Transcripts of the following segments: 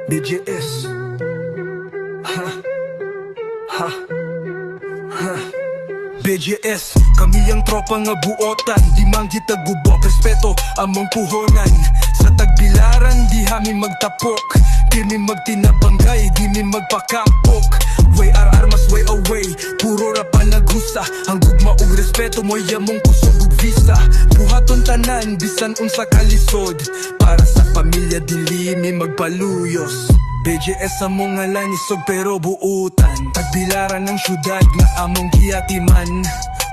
BGS. BGS, kami ang tropa nga buotan, di man kita gubok, respeto among puhonan. Sa tagbilaran di hami magtapok, di mi magtinabanggay, di mi magpakampok. Way armas way away, puro ra pa naghusa. Ang gugma ug respeto mo yamong kusog ug visa. Buhaton tanan bisan unsa kalisod, para sa pamilya dili mi magpaluyos. BGS among ngalan isog pero buutan, tagbilaran ng syudad nga among giyatiman.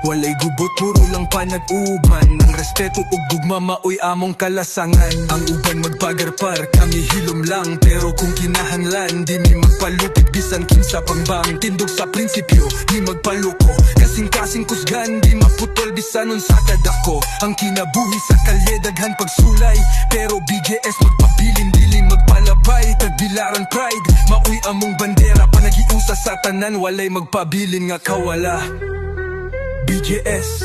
Walay gubot, puro lang panag-uban. Ang respeto ug gugma maoy among kalasangan. Ang uban magpagarpar, kami hilom lang. Pero kung kinahanglan, di mi magpalupit bisan kinsa pang bang. Tindog sa prinsipyo, di magpaluko. Kasing-kasing kusgan, di maputol bisan unsa kadako. Ang kinabuhi sa kalye daghan pagsulay, pero BGS magpabilin dili magpalabay. Tagbilaran pride, maoy among bandera. Panagiusa sa tanan, walay magpabilin nga kawala. BGS,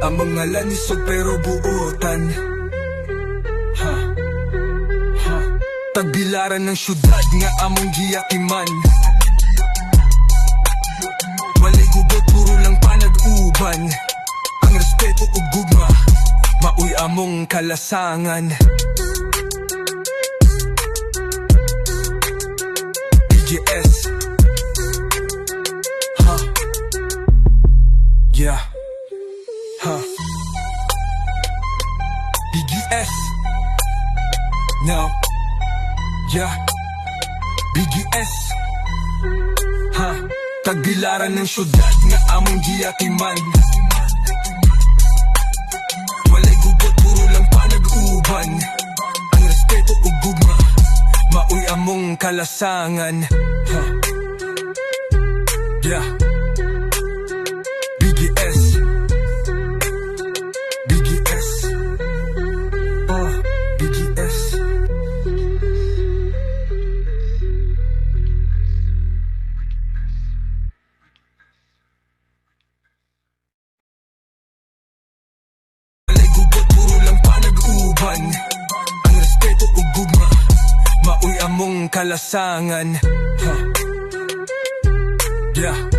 ang mga lanisog pero buutan. Tagbilaran ng syudad nga among giyatiman. Walay gubot, puro lang panag-uban. Ang respeto ug gugma maoy among kalasangan. BGS. Yeah. BGS. Now. Yeah. BGS. Tagbilaran ng syudad nga among giyatiman. Walay gubot, puro lang panag-uban. Ang respeto ug gugma maoy among kalasangan. Yeah. BGS. BGS. BGS. Walay gubot, puro lang panag-uban. Ang respeto ug gugma maoy among kalasangan. Yeah.